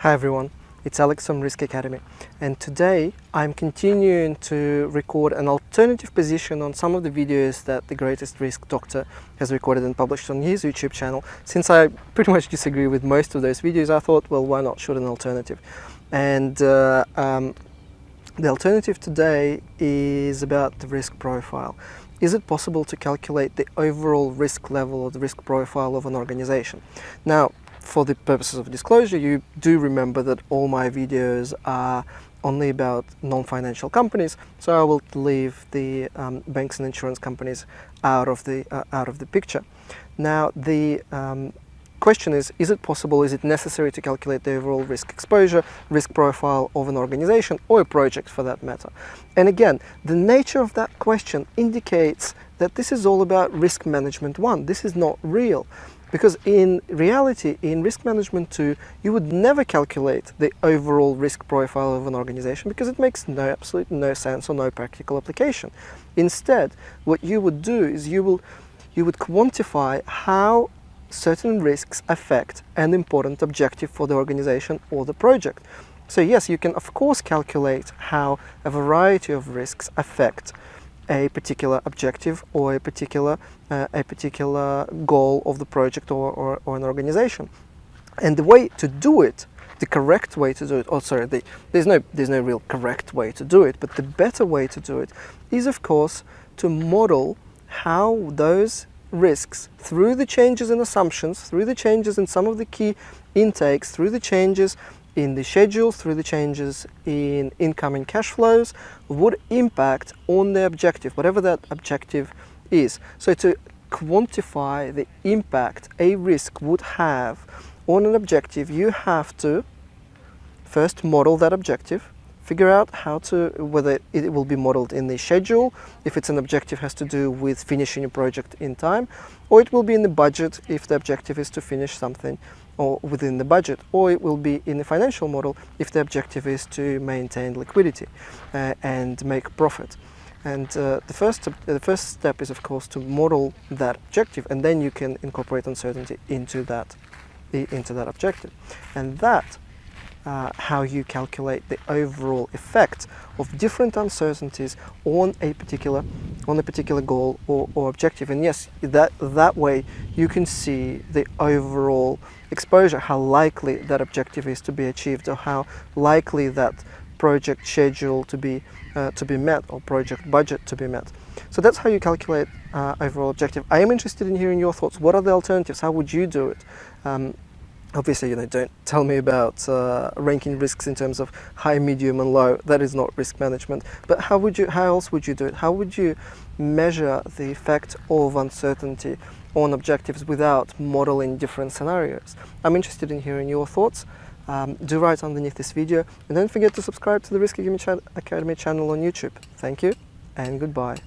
Hi everyone, it's Alex from Risk Academy, and today I'm continuing to record an alternative position on some of the videos that the Greatest Risk Doctor has recorded and published on his YouTube channel. Since I pretty much disagree with most of those videos, I thought, well, why not shoot an alternative? And the alternative today is about the risk profile. Is it possible to calculate the overall risk level or the risk profile of an organization? Now, for the purposes of disclosure, you do remember that all my videos are only about non-financial companies, so I will leave the banks and insurance companies out of the picture. Now, the question is it possible, is it necessary to calculate the overall risk exposure, risk profile of an organization or a project for that matter? And again, the nature of that question indicates that this is all about risk management 1. This is not real. Because in reality, in risk management 2, you would never calculate the overall risk profile of an organization because it makes absolutely no sense or no practical application. Instead, what you would do is you would quantify how certain risks affect an important objective for the organization or the project. So yes, you can of course calculate how a variety of risks affect a particular objective or a particular goal of the project or an organization. And the way to do it, the correct way to do it, there's no real correct way to do it, but the better way to do it is of course to model how those risks, through the changes in assumptions, through the changes in some of the key intakes, through the changes in the schedule, through the changes in incoming cash flows, would impact on the objective, whatever that objective is. So to quantify the impact a risk would have on an objective, you have to first model that objective, figure out whether it will be modeled in the schedule, if it's an objective has to do with finishing a project in time, or it will be in the budget if the objective is to finish something or within the budget, or it will be in the financial model if the objective is to maintain liquidity and make profit. And the first step is of course to model that objective, and then you can incorporate uncertainty into that objective. And that how you calculate the overall effect of different uncertainties on a particular goal or objective. And yes, that way you can see the overall exposure, how likely that objective is to be achieved, or how likely that project schedule to be met, or project budget to be met. So that's how you calculate overall objective. I am interested in hearing your thoughts. What are the alternatives? How would you do it? Obviously, don't tell me about ranking risks in terms of high, medium, and low. That is not risk management. But how else would you do it? How would you measure the effect of uncertainty on objectives without modeling different scenarios? I'm interested in hearing your thoughts. Do write underneath this video, and don't forget to subscribe to the Risk Academy channel on YouTube. Thank you, and goodbye.